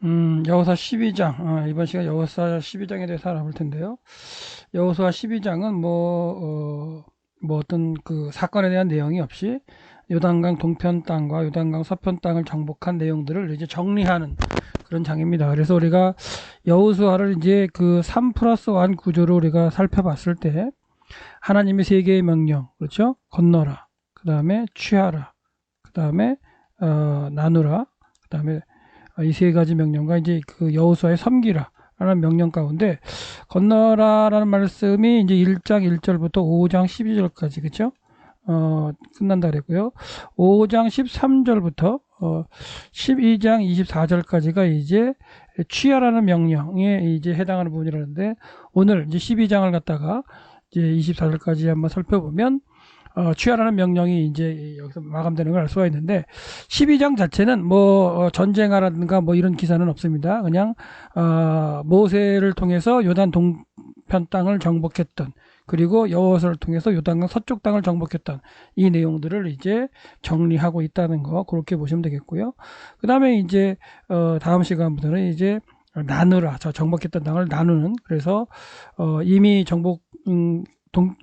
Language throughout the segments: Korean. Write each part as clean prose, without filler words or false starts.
여호수아 12장, 이번 시간 여호수아 12장에 대해서 알아볼 텐데요. 여호수아 12장은 뭐 어떤 그 사건에 대한 내용이 없이 요단강 동편 땅과 요단강 서편 땅을 정복한 내용들을 이제 정리하는 그런 장입니다. 그래서 우리가 여호수아를 이제 그 3 플러스 1 구조로 우리가 살펴봤을 때 하나님의 세 개의 명령, 그렇죠? 건너라, 그 다음에 취하라, 그 다음에 나누라, 그 다음에 이 세 가지 명령과 이제 그 여호수아의 섬기라 라는 명령 가운데 건너라라는 말씀이 이제 1장 1절부터 5장 12절까지 그쵸? 끝난다 그랬고요. 5장 13절부터 12장 24절까지가 이제 취하라는 명령에 이제 해당하는 부분이라는데 오늘 이제 12장을 갖다가 이제 24절까지 한번 살펴보면 취하라는 명령이 이제 여기서 마감되는 걸 알 수가 있는데 12장 자체는 뭐 전쟁하라든가 뭐 이런 기사는 없습니다. 그냥 모세를 통해서 요단 동편 땅을 정복했던 그리고 여호수아를 통해서 요단강 서쪽 땅을 정복했던 이 내용들을 이제 정리하고 있다는 거 그렇게 보시면 되겠고요. 그 다음에 이제 다음 시간부터는 이제 나누라 정복했던 땅을 나누는 그래서 이미 정복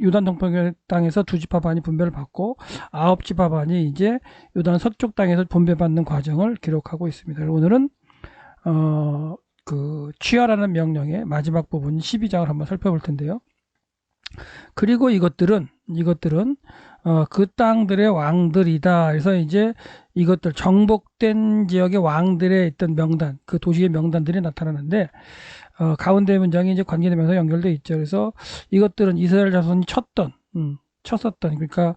요단 동편 땅에서 2지파 반이 분배를 받고 9지파 반이 이제 요단 서쪽 땅에서 분배받는 과정을 기록하고 있습니다. 오늘은 그 취하라는 명령의 마지막 부분 12장을 한번 살펴볼 텐데요. 그리고 이것들은 그 땅들의 왕들이다. 그래서 이제 이것들 정복된 지역의 왕들의 있던 명단, 그 도시의 명단들이 나타나는데 가운데 문장이 이제 관계되면서 연결되어 있죠. 그래서 이것들은 이스라엘 자손이 쳤었던 그러니까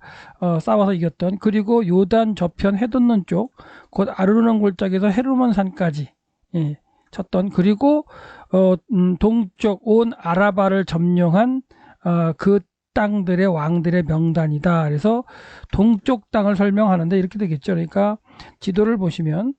싸워서 이겼던 그리고 요단 저편 해돋는 쪽 곧 아르노는 골짜기에서 헤르몬 산까지 쳤던 그리고 동쪽 온 아라바를 점령한 그 땅들의 왕들의 명단이다. 그래서 동쪽 땅을 설명하는데 이렇게 되겠죠. 그러니까 지도를 보시면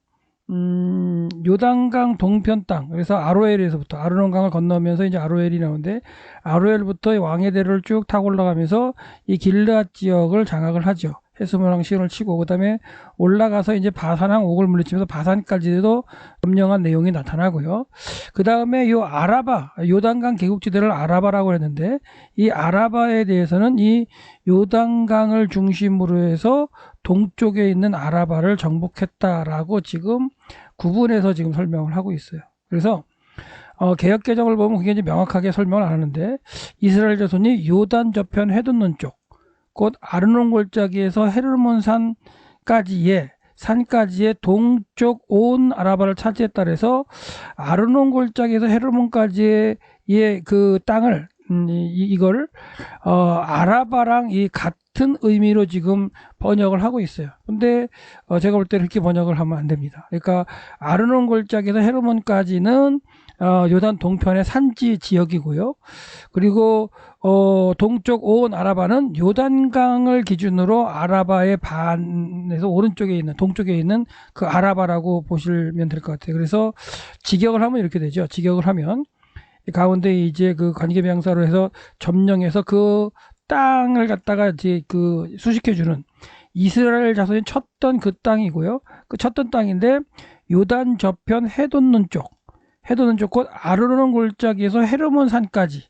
요단강 동편 땅 그래서 아로엘에서부터 아르논강을 건너면서 이제 아로엘이 나오는데 아로엘부터 왕의 대로를 쭉 타고 올라가면서 이 길르앗 지역을 장악을 하죠. 헤스몬왕 시온을 치고 그 다음에 올라가서 이제 바산왕 옥을 물리치면서 바산까지도 점령한 내용이 나타나고요. 그 다음에 요 아라바 요단강 계곡지대를 아라바라고 했는데 이 아라바에 대해서는 이 요단강을 중심으로 해서 동쪽에 있는 아라바를 정복했다라고 지금 구분해서 지금 설명을 하고 있어요. 그래서 개역개정을 보면 그게 이제 명확하게 설명을 안 하는데 이스라엘 자손이 요단 저편 해돋는 쪽 곧 아르논 골짜기에서 헤르몬 산까지의 동쪽 온 아라바를 차지했다 그래서 아르논 골짜기에서 헤르몬까지의 그 땅을 이걸 아라바랑 이 같은 의미로 지금 번역을 하고 있어요. 근데 제가 볼 때는 그렇게 번역을 하면 안 됩니다. 그러니까 아르논 골짜기에서 헤르몬까지는 요단 동편의 산지 지역이고요. 그리고 동쪽 온 아라바는 요단강을 기준으로 아라바의 반에서 오른쪽에 있는 동쪽에 있는 그 아라바라고 보시면 될 것 같아요. 그래서 직역을 하면 이렇게 되죠. 직역을 하면 가운데 이제 그 관계명사로 해서 점령해서 그 땅을 갖다가 이제 그 수식해주는 이스라엘 자손이 쳤던 그 땅이고요. 그 쳤던 땅인데 요단 저편 해돋는 쪽 곧 아르논 골짜기에서 헤르몬 산까지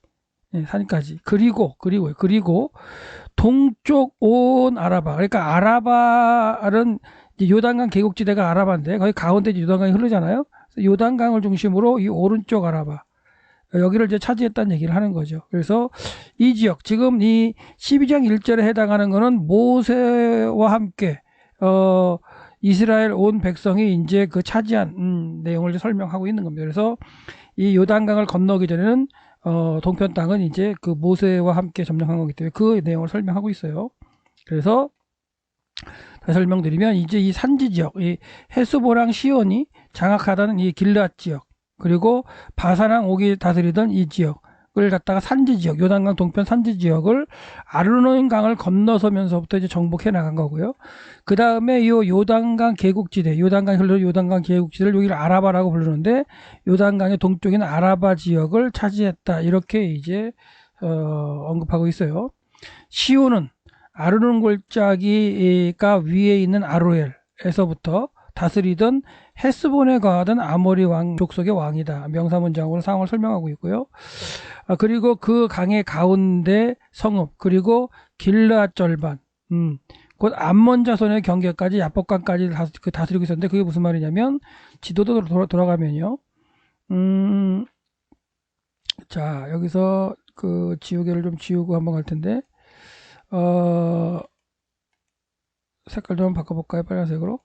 그리고 동쪽 온 아라바 그러니까 아라바는 요단강 계곡지대가 아라바인데 거기 가운데 요단강이 흐르잖아요. 요단강을 중심으로 이 오른쪽 아라바 여기를 이제 차지했다는 얘기를 하는 거죠. 그래서 이 지역 지금 이 12장 1절에 해당하는 거는 모세와 함께 이스라엘 온 백성이 이제 그 차지한 내용을 설명하고 있는 겁니다. 그래서 이 요단강을 건너기 전에는 동편 땅은 이제 그 모세와 함께 점령한 거기 때문에 그 내용을 설명하고 있어요. 그래서 다시 설명드리면 이제 이 산지 지역, 이 헤스보랑 시온이 장악하던 이 길르앗 지역, 그리고 바산왕 옥이 다스리던 이 지역을 갖다가 산지 지역, 요단강 동편 산지 지역을 아르논 강을 건너서면서부터 이제 정복해 나간 거고요. 그 다음에 이 요단강 계곡지대, 요단강 흘러 요단강 계곡지대를 여기를 아라바라고 부르는데 요단강의 동쪽에는 아라바 지역을 차지했다 이렇게 이제 언급하고 있어요. 시온은 아르논 골짜기가 위에 있는 아로엘에서부터 다스리던 헤스본에 거하던 아모리 왕 족속의 왕이다. 명사문장으로 상황을 설명하고 있고요. 그리고 그 강의 가운데 성읍, 그리고 길르앗 절반, 곧 암몬 자손의 경계까지 야복강까지 다스리고 있었는데, 그게 무슨 말이냐면, 지도도 돌아가면요. 자, 여기서 그 지우개를 좀 지우고 한번 갈 텐데, 색깔 좀 바꿔볼까요? 빨간색으로.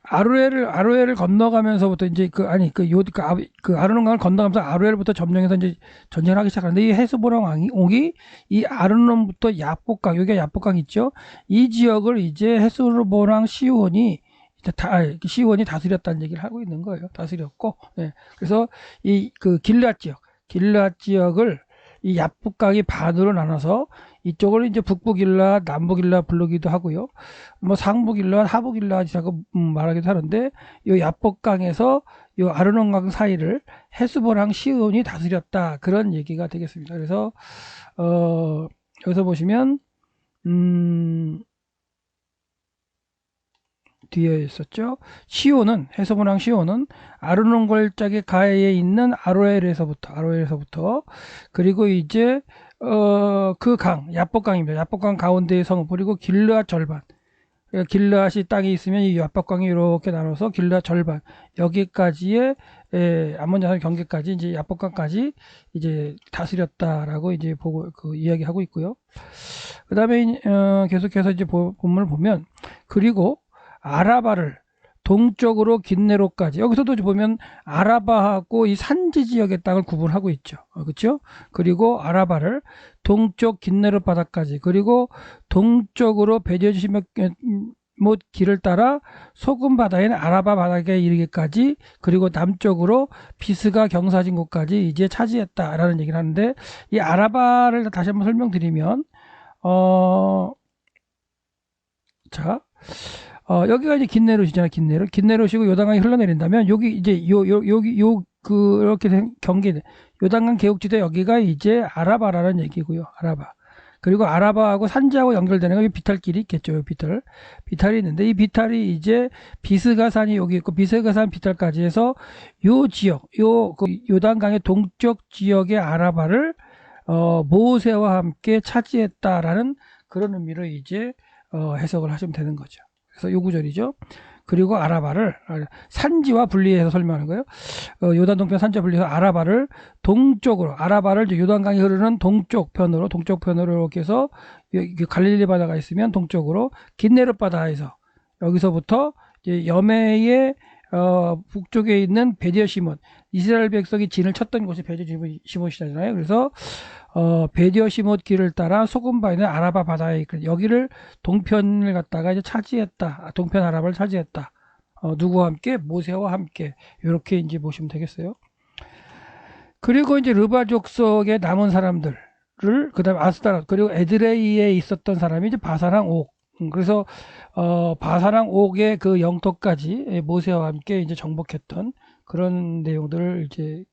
아루에를 건너가면서부터 이제 그 아르논강을 건너가면서 아루에르부터 점령해서 이제 전쟁을 하기 시작하는데, 이 헤스보랑 옥이 이 아르논부터 야복강, 여기가 야복강 있죠? 이 지역을 이제 헤스보랑 시온이 다스렸다는 얘기를 하고 있는 거예요. 다스렸고, 예. 그래서 이 그 길르앗 지역을 이 야복강이 반으로 나눠서 이쪽을 이제 북부 길르앗, 남부 길르앗 부르기도 하고요. 뭐 상부 길르앗, 하부 길르앗이라고 말하기도 하는데, 이 야복강에서 이 아르논강 사이를 헤스보랑 시온이 다스렸다, 그런 얘기가 되겠습니다. 그래서 여기서 보시면 뒤에 있었죠. 헤스보랑 시온은 아르논 골짜기 가해에 있는 아로엘에서부터 그리고 이제 그 야복강입니다. 야복강 가운데의 성읍, 그리고 길르앗 절반. 길르앗이 땅이 있으면 이 야복강이 이렇게 나눠서 길르앗 절반, 여기까지의 암몬 자손 경계까지 이제 야복강까지 이제 다스렸다라고 이제 보고 이야기하고 있고요. 그다음에 계속해서 이제 본문을 보면, 그리고 아라바를 동쪽으로 긴네로까지, 여기서도 보면 아라바하고 이 산지 지역의 땅을 구분하고 있죠. 그렇죠? 그리고 아라바를 동쪽 긴네로 바다까지, 그리고 동쪽으로 베디시못 길을 따라 소금 바다인 아라바 바다에 이르기까지, 그리고 남쪽으로 비스가 경사진국까지 이제 차지했다라는 얘기를 하는데, 이 아라바를 다시 한번 설명드리면, 자, 여기가 이제 긴네롯이잖아요. 긴네롯이고 요단강이 흘러내린다면, 여기 이제 이렇게 경계, 요단강 계곡지대, 여기가 이제 아라바라는 얘기고요. 아라바. 그리고 아라바하고 산지하고 연결되는 거, 비탈길이 있겠죠. 비탈이 있는데, 이 비탈이 이제 비스가산이 여기 있고, 비스가산 비탈까지 해서 요 지역, 요단강의 동쪽 지역의 아라바를 모세와 함께 차지했다라는 그런 의미로 이제 해석을 하시면 되는 거죠. 그래서 요 구절이죠. 그리고 아라바를 산지와 분리해서 설명하는 거예요. 요단 동편 산지와 분리해서 아라바를 동쪽으로, 아라바를 이제 요단강이 흐르는 동쪽 편으로 이렇게 해서, 갈릴리 바다가 있으면 동쪽으로 긴네롯 바다에서, 여기서부터 이제 여매의 북쪽에 있는 베디어시몬, 이스라엘 백성이 진을 쳤던 곳이 베디어시몬이잖아요. 그래서 베디어시못 길을 따라 소금바 있는 아라바 바다에, 여기를 동편을 갖다가 이제 차지했다. 동편 아라바를 차지했다. 누구와 함께? 모세와 함께. 이렇게 이제 보시면 되겠어요. 그리고 이제 르바 족속의 남은 사람들을, 그다음 아스타롯, 그리고 에드레이에 있었던 사람이 이제 바사랑 옥. 그래서 바사랑 옥의 그 영토까지 모세와 함께 이제 정복했던 그런 내용들을 이제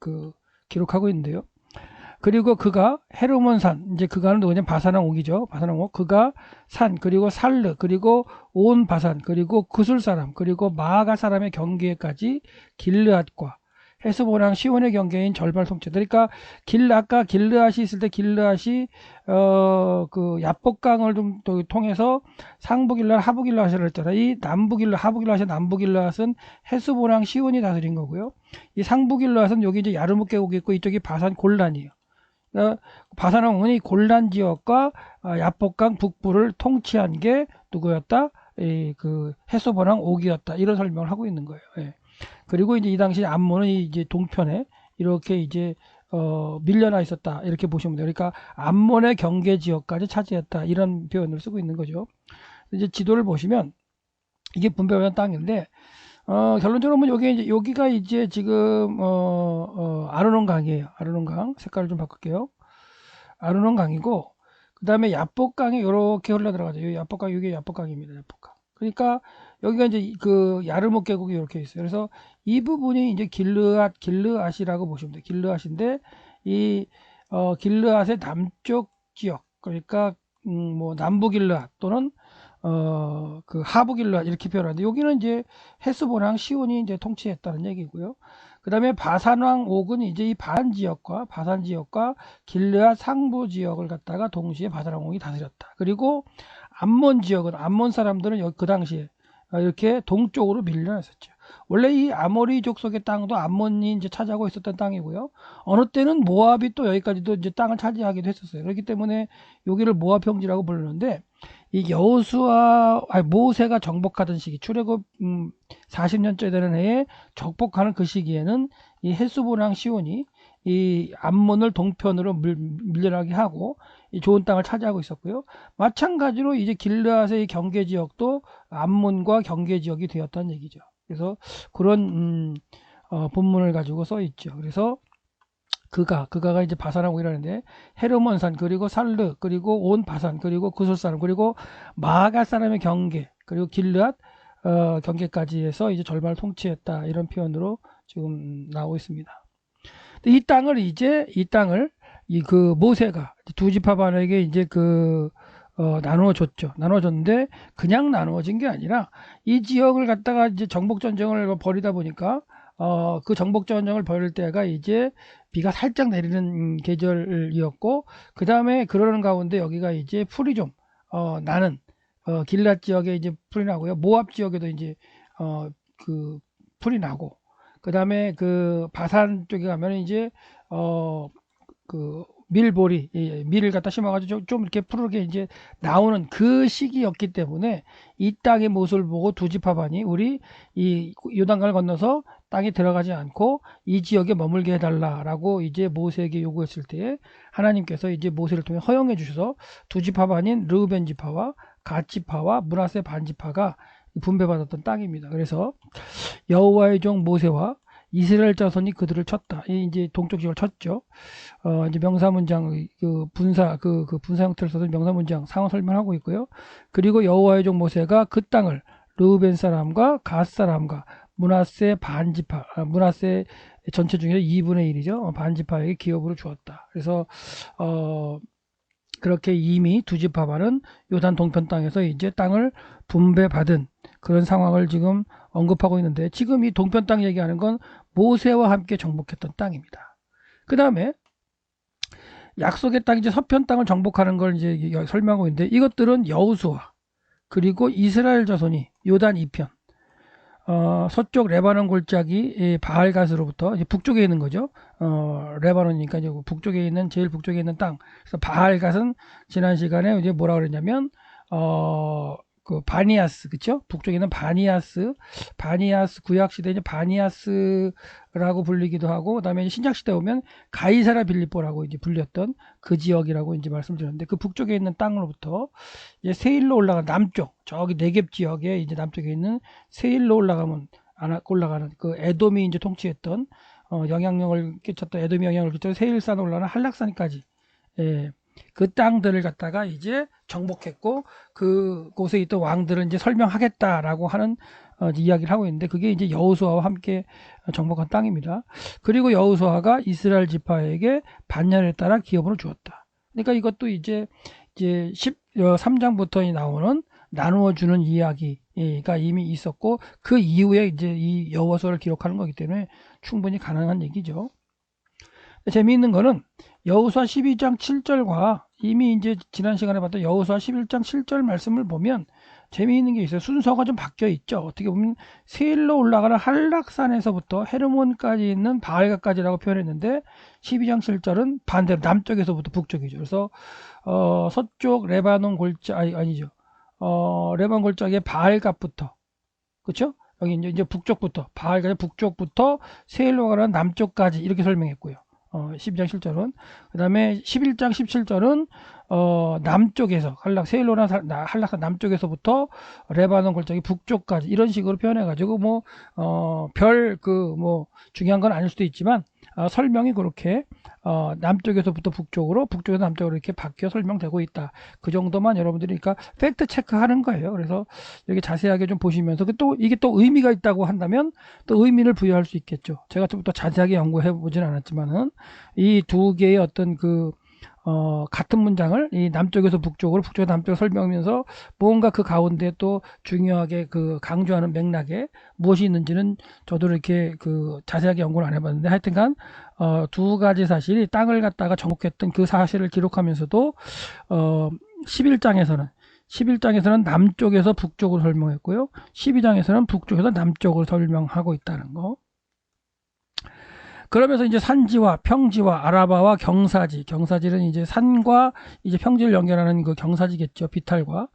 기록하고 있는데요. 그리고 그가 헤르몬산, 이제 그가는 누구냐? 바사랑 옥이죠. 바사랑 옥. 그가 산, 그리고 살르, 그리고 온 바산, 그리고 구술 사람, 그리고 마아가 사람의 경계까지 길르앗과 헤스보랑 시온의 경계인 절발 송채. 그러니까 아까 길르앗이 있을 때, 길르앗이 야복강을 좀 통해서 상부 길르앗, 하부 길르앗을 했잖아요. 이 하부 길르앗은 헤스보랑 시온이 다스린 거고요. 이 상부 길르앗은 여기 이제 야르묵 계곡이 있고, 이쪽이 바산 골란이에요. 바사랑 옥이 골란 지역과 야복강 북부를 통치한 게 누구였다? 헤스보랑 옥이었다. 이런 설명을 하고 있는 거예요. 예. 그리고 이제 이 당시 암몬은 이제 동편에 이렇게 이제 밀려나 있었다, 이렇게 보시면 돼요. 그러니까 암몬의 경계 지역까지 차지했다, 이런 표현을 쓰고 있는 거죠. 이제 지도를 보시면 이게 분배된 땅인데, 결론적으로 보면 여기가 이제 지금 아르논강이에요. 아르논강 색깔을 좀 바꿀게요. 아르논강이고, 그 다음에 야복강이 이렇게 흘러 들어가죠. 이게 야복강입니다. 야복강. 그러니까 여기가 이제 야르묵 계곡이 이렇게 있어요. 그래서 이 부분이 이제 길르앗이라고 보시면 돼요. 길르앗인데, 이 길르앗의 남쪽 지역, 그러니까 뭐 남부 길르앗 또는 그 하부길라 이렇게 표현하는데 여기는 이제 헤스본왕 시온이 이제 통치했다는 얘기고요. 그 다음에 바산왕 옥은 이제 이 바산 지역과 길르앗 상부 지역을 갖다가 동시에 바산왕 옥이 다스렸다. 그리고 암몬 지역은 암몬 사람들은 그 당시에 이렇게 동쪽으로 밀려났었죠. 원래 이 아모리족 속의 땅도 암몬이 이제 차지하고 있었던 땅이고요. 어느 때는 모압이 또 여기까지도 이제 땅을 차지하기도 했었어요. 그렇기 때문에 여기를 모압 평지라고 부르는데 이 모세가 정복하던 시기, 출애굽 40년째 되는 해에 정복하는 그 시기에는 이 헬스본왕 시온이 이 암몬을 동편으로 밀려나게 하고 이 좋은 땅을 차지하고 있었고요. 마찬가지로 이제 길르앗의 경계 지역도 암몬과 경계 지역이 되었다는 얘기죠. 그래서 그런 본문을 가지고 써 있죠. 그래서 그가가 이제 바산하고 이러는데 헤르몬산 그리고 살르 그리고 온 바산 그리고 구솔 사람 그리고 마갈 사람의 경계 그리고 길르앗 경계까지 해서 이제 절반을 통치했다 이런 표현으로 지금 나오고 있습니다. 이 땅을 이 그 모세가 두 지파반에게 이제 나누어줬죠. 나누어줬는데 그냥 나누어진 게 아니라 이 지역을 갖다가 이제 정복 전쟁을 벌이다 보니까 그 정복 전쟁을 벌일 때가 이제 비가 살짝 내리는 계절이었고 그 다음에 그러는 가운데 여기가 이제 풀이 좀 나는 길랏 지역에 이제 풀이 나고요. 모압 지역에도 이제 그 풀이 나고 그 다음에 그 바산 쪽에 가면 이제 그 밀보리 밀을 갖다 심어가지고 좀 이렇게 푸르게 이제 나오는 그 시기였기 때문에 이 땅의 모습을 보고 두 지파반이 우리 이 요단강을 건너서 땅에 들어가지 않고 이 지역에 머물게 해달라라고 이제 모세에게 요구했을 때 하나님께서 이제 모세를 통해 허용해 주셔서 두 지파반인 르우벤 지파와 갓 지파와 므낫세 반 지파가 분배받았던 땅입니다. 그래서 여호와의 종 모세와 이스라엘 자손이 그들을 쳤다. 이제 동쪽 지역을 쳤죠. 이제 명사문장 분사 형태를 써서 명사문장 상호 설명하고 있고요. 그리고 여호와의 종 모세가 그 땅을 르우벤 사람과 갓 사람과 므낫세 반지파, 므낫세 전체 중에 2분의 1이죠. 반지파에게 기업으로 주었다. 그래서 그렇게 이미 두 지파반은 요단 동편 땅에서 이제 땅을 분배받은 그런 상황을 지금 언급하고 있는데 지금 이 동편 땅 얘기하는 건 모세와 함께 정복했던 땅입니다. 그 다음에 약속의 땅 이제 서편 땅을 정복하는 걸 이제 설명하고 있는데 이것들은 여호수아 그리고 이스라엘 자손이 요단 2편 서쪽 레바논 골짜기 바알갓으로부터 이제 북쪽에 있는 거죠. 레바논이니까 이제 북쪽에 있는 제일 북쪽에 있는 땅. 그래서 바알갓은 지난 시간에 이제 뭐라 그랬냐면 그 바니아스 그쵸? 북쪽에 있는 바니아스 구약 시대 이제 바니아스라고 불리기도 하고 그다음에 신약 시대 오면 가이사라 빌립보라고 이제 불렸던 그 지역이라고 이제 말씀드렸는데 그 북쪽에 있는 땅으로부터 이제 세일로 올라간 남쪽 저기 네겝 지역에 이제 남쪽에 있는 세일로 올라가는 그 에돔이 이제 통치했던 영향력을 끼쳤던 에돔이 영향을 끼쳤던 세일산 올라가는 한락산까지 그 땅들을 갖다가 이제 정복했고 그곳에 있던 왕들은 이제 설명하겠다라고 하는 이야기를 하고 있는데 그게 이제 여호수아와 함께 정복한 땅입니다. 그리고 여호수아가 이스라엘 지파에게 반년에 따라 기업을 주었다. 그러니까 이것도 이제 13장부터 나오는 나누어 주는 이야기가 이미 있었고 그 이후에 이제 이 여호수아를 기록하는 거기 때문에 충분히 가능한 얘기죠. 재미있는 거는 여호수아 12장 7절과 이미 이제 지난 시간에 봤던 여호수아 11장 7절 말씀을 보면 재미있는 게 있어요. 순서가 좀 바뀌어 있죠. 어떻게 보면 세일로 올라가는 한락산에서부터 헤르몬까지 있는 바알갓까지라고 표현했는데 12장 7절은 반대로 남쪽에서부터 북쪽이죠. 그래서 서쪽 레바논 아니죠. 레바논 골짜기의 바알갓부터 그렇죠? 여기 이제 북쪽부터 바알갓의 북쪽부터 세일로 가는 남쪽까지 이렇게 설명했고요. 12장 7절은 그 다음에 11장 17절은 남쪽에서 세일로나 한락산 남쪽에서부터 레바논 골짜기 북쪽까지 이런 식으로 표현해 가지고 중요한 건 아닐 수도 있지만 설명이 그렇게 남쪽에서부터 북쪽에서 남쪽으로 이렇게 바뀌어 설명되고 있다. 그 정도만 여러분들이 그러니까 팩트 체크하는 거예요. 그래서 여기 자세하게 좀 보시면서 또 이게 또 의미가 있다고 한다면 또 의미를 부여할 수 있겠죠. 제가 좀 더 자세하게 연구해 보진 않았지만은 이 두 개의 어떤 같은 문장을 이 남쪽에서 북쪽으로 북쪽에서 남쪽으로 설명하면서 뭔가 그 가운데 또 중요하게 그 강조하는 맥락에 무엇이 있는지는 저도 이렇게 그 자세하게 연구를 안 해봤는데 하여튼간 두 가지 사실이 땅을 갖다가 정복했던 그 사실을 기록하면서도 11장에서는 남쪽에서 북쪽으로 설명했고요. 12장에서는 북쪽에서 남쪽으로 설명하고 있다는 거. 그러면서 이제 산지와 평지와 아라바와 경사지는 이제 산과 이제 평지를 연결하는 그 경사지겠죠. 비탈과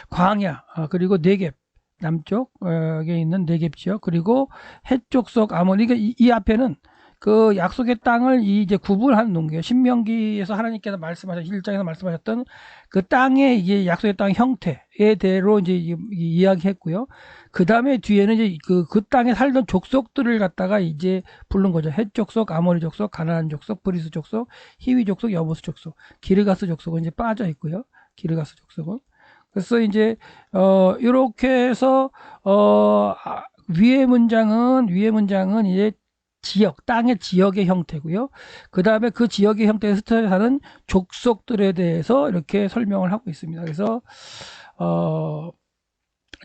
광야, 그리고 네겝, 남쪽에 있는 네겝 지역, 그리고 해쪽 속 아모니. 그러니까 이 앞에는 그 약속의 땅을 이제 구분하는 농기예요. 신명기에서 하나님께서 말씀하셨, 1장에서 말씀하셨던 그 땅의 이제 약속의 땅 형태에 대로 이제 이야기했고요. 그 다음에 뒤에는 이제 그 땅에 살던 족속들을 갖다가 이제 부른 거죠. 헷 족속, 아모리 족속, 가나안 족속, 브리스 족속, 히위 족속, 여부스 족속, 기르가스 족속은 이제 빠져 있고요. 기르가스 족속은. 그래서 이제 이렇게 해서 위의 문장은 이제 지역, 땅의 지역의 형태고요. 그 다음에 그 지역의 형태에 스쳐 사는 족속들에 대해서 이렇게 설명을 하고 있습니다. 그래서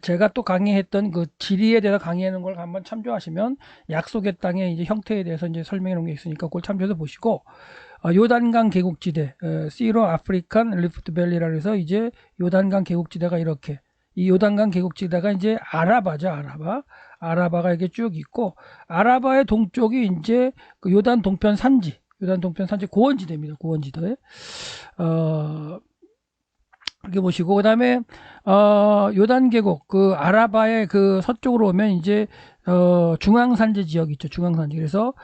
제가 또 강의했던 그 지리에 대해서 강의하는 걸 한번 참조하시면 약속의 땅의 이제 형태에 대해서 이제 설명해 놓은 게 있으니까 그걸 참조해서 보시고, 요단강 계곡지대, 시로 아프리칸 리프트 밸리라 해서 이제 요단강 계곡지대가 이렇게, 이 요단강 계곡지대가 이제 아라바죠. 아라바가 이렇게 쭉 있고, 아라바의 동쪽이 이제 그 요단 동편 산지 고원지대입니다. 고원지대. 이렇게 보시고, 그 다음에 요단 계곡, 그 아라바의 그 서쪽으로 오면 이제 중앙산지 지역 있죠. 중앙산지. 그래서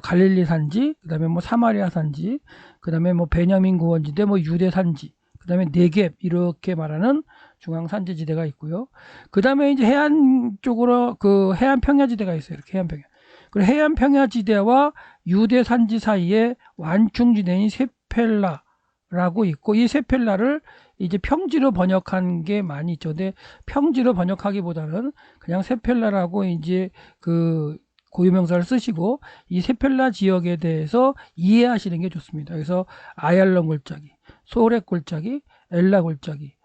갈릴리 산지, 그 다음에 뭐 사마리아 산지, 그 다음에 뭐 베냐민 고원지대, 뭐 유대 산지, 그 다음에 네겝, 이렇게 말하는 중앙산지 지대가 있고요. 그 다음에 이제 해안 쪽으로 그 해안 평야지대가 있어요. 이렇게 해안 평야. 그리고 해안 평야지대와 유대 산지 사이에 완충지대인 세펠라라고 있고, 이 세펠라를 이제 평지로 번역한 게 많이 있죠. 근데 평지로 번역하기보다는 그냥 세펠라라고 이제 그 고유명사를 쓰시고 이 세펠라 지역에 대해서 이해하시는 게 좋습니다. 그래서 아얄론 골짜기, 소렉 골짜기, 엘라 골짜기,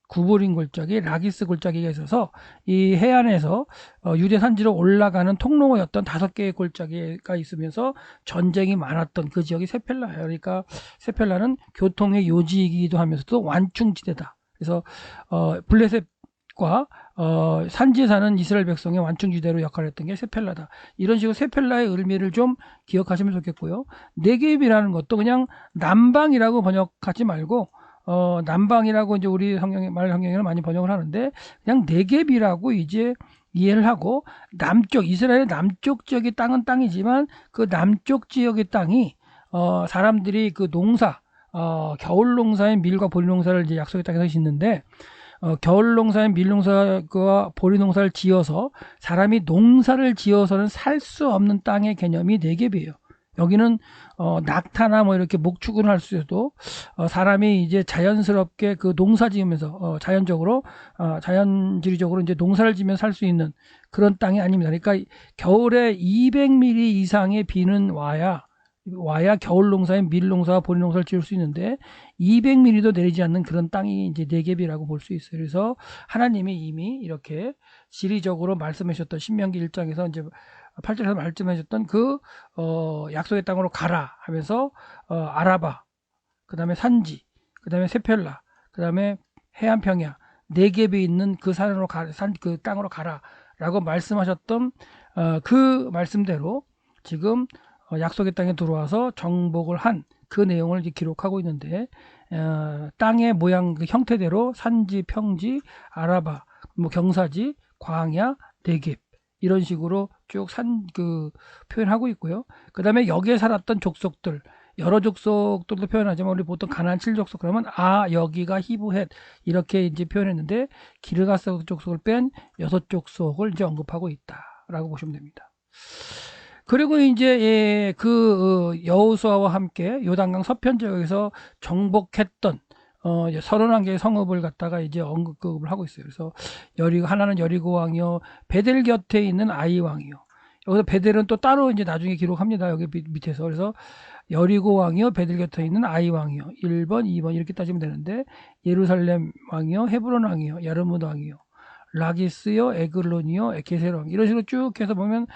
구브린 골짜기, 라기스 골짜기가 있어서 이 해안에서 유대 산지로 올라가는 통로였던 5개의 골짜기가 있으면서 전쟁이 많았던 그 지역이 세펠라예요. 그러니까 세펠라는 교통의 요지이기도 하면서도 완충지대다. 그래서 블레셋과 산지에 사는 이스라엘 백성의 완충지대로 역할을 했던 게 세펠라다. 이런 식으로 세펠라의 의미를 좀 기억하시면 좋겠고요. 네겝이라는 것도 그냥 남방이라고 번역하지 말고 남방이라고 이제 우리 성경에는 많이 번역을 하는데 그냥 네겝이라고 이제 이해를 하고, 남쪽, 이스라엘의 남쪽 지역의 땅은 땅이지만 그 남쪽 지역의 땅이 사람들이 그 농사, 겨울 농사인 밀과 보리 농사를 이제 약속의 땅에서 짓는데, 겨울 농사인 밀 농사와 보리 농사를 지어서 사람이 농사를 지어서는 살 수 없는 땅의 개념이 네겝이에요. 여기는 낙타나 뭐 이렇게 목축을 할 수 있어도 사람이 이제 자연스럽게 그 농사 지으면서 자연지리적으로 이제 농사를 지면 살 수 있는 그런 땅이 아닙니다. 그러니까 겨울에 200mm 이상의 비는 와야 겨울 농사인 밀 농사와 보리 농사를 지을 수 있는데 200mm도 내리지 않는 그런 땅이 이제 네겝이라고 볼 수 있어요. 그래서 하나님이 이미 이렇게 지리적으로 말씀해 주셨던 신명기 1장에서 이제 8절에서 말씀해 주셨던 그 약속의 땅으로 가라 하면서 아라바, 그 다음에 산지, 그 다음에 세펠라, 그 다음에 해안 평야, 네겝이 있는 그 산으로 그 땅으로 가라라고 말씀하셨던 그 말씀대로 지금 약속의 땅에 들어와서 정복을 한 그 내용을 이제 기록하고 있는데, 땅의 모양 그 형태대로 산지, 평지, 아라바, 뭐 경사지, 광야, 네겝 이런 식으로 쭉 표현하고 있고요. 그 다음에 여기에 살았던 족속들, 여러 족속들도 표현하지만 우리 보통 가나안 7족속 그러면 여기가 히브헷 이렇게 이제 표현했는데 기르가스 족속을 뺀 6족속을 이제 언급하고 있다라고 보시면 됩니다. 그리고 이제 여호수아와 함께 요단강 서편 지역에서 정복했던 31개의 성읍을 갖다가 이제 언급을 하고 있어요. 그래서 하나는 여리고 왕이요, 베델 곁에 있는 아이 왕이요, 여기서 베델은 또 따로 이제 나중에 기록합니다. 여기 밑에서. 그래서 여리고 왕이요, 베델 곁에 있는 아이 왕이요, 1번, 2번 이렇게 따지면 되는데, 예루살렘 왕이요, 헤브론 왕이요, 야르무드 왕이요, 라기스요, 에글론이요, 에케셀 왕 이런 식으로 쭉 해서 보면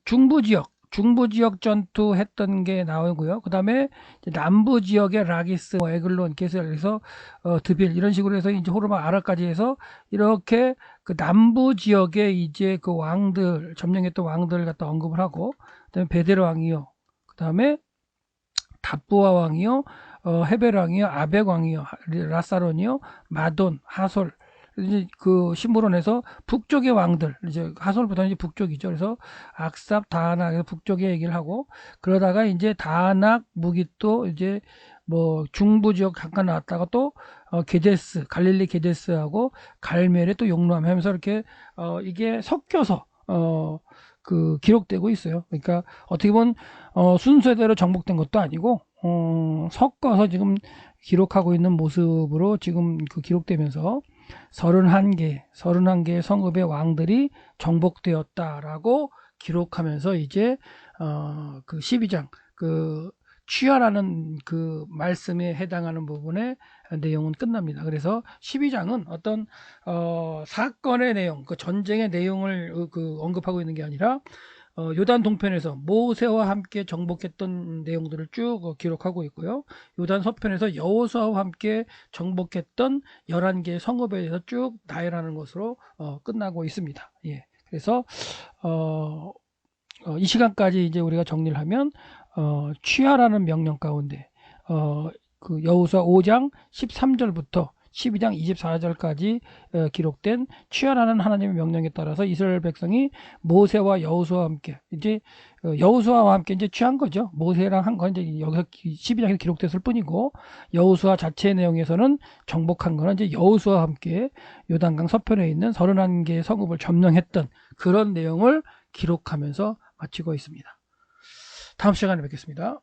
중부 지역 전투했던 게 나오고요. 그 다음에 남부 지역의 라기스, 에글론, 게셀, 그래서 드빌 이런 식으로 해서 이제 호르마 아라까지 해서 이렇게 그 남부 지역에 이제 그 왕들 점령했던 왕들을 갖다 언급을 하고, 그다음에 베델 왕이요, 그 다음에 답부아 왕이요, 헤벨 왕이요, 아벡 왕이요, 라사론이요, 마돈, 하솔, 이제 그 신부론에서 북쪽의 왕들, 이제 하솔보다는 이제 북쪽이죠. 그래서 악삽, 다낙, 북쪽의 얘기를 하고, 그러다가 이제 다낙, 무기또 이제 뭐 중부 지역 잠깐 나왔다가 또 게데스, 갈릴리 게데스하고 갈멜에 또 용ram하면서 이렇게 이게 섞여서 그 기록되고 있어요. 그러니까 어떻게 보면 순서대로 정복된 것도 아니고 섞어서 지금 기록하고 있는 모습으로 지금 그 기록되면서 31개의 성읍의 왕들이 정복되었다라고 기록하면서 이제 그 12장 그 취하라는 그 말씀에 해당하는 부분의 내용은 끝납니다. 그래서 12장은 어떤 사건의 내용, 그 전쟁의 내용을 그 언급하고 있는 게 아니라 요단 동편에서 모세와 함께 정복했던 내용들을 쭉 기록하고 있고요. 요단 서편에서 여호수아와 함께 정복했던 11개의 성읍에 대해서 쭉 나열하는 것으로 끝나고 있습니다. 예. 그래서 이 시간까지 이제 우리가 정리를 하면 취하라는 명령 가운데 그 여호수아 5장 13절부터 12장 24절까지 기록된 취하라는 하나님의 명령에 따라서 이스라엘 백성이 모세와 여호수아와 함께 이제 여호수아와 함께 이제 취한 거죠. 모세랑 한 건 이제 여기서 12장에 기록됐을 뿐이고, 여호수아 자체의 내용에서는 정복한 거는 이제 여호수아와 함께 요단강 서편에 있는 31개의 성읍을 점령했던 그런 내용을 기록하면서 마치고 있습니다. 다음 시간에 뵙겠습니다.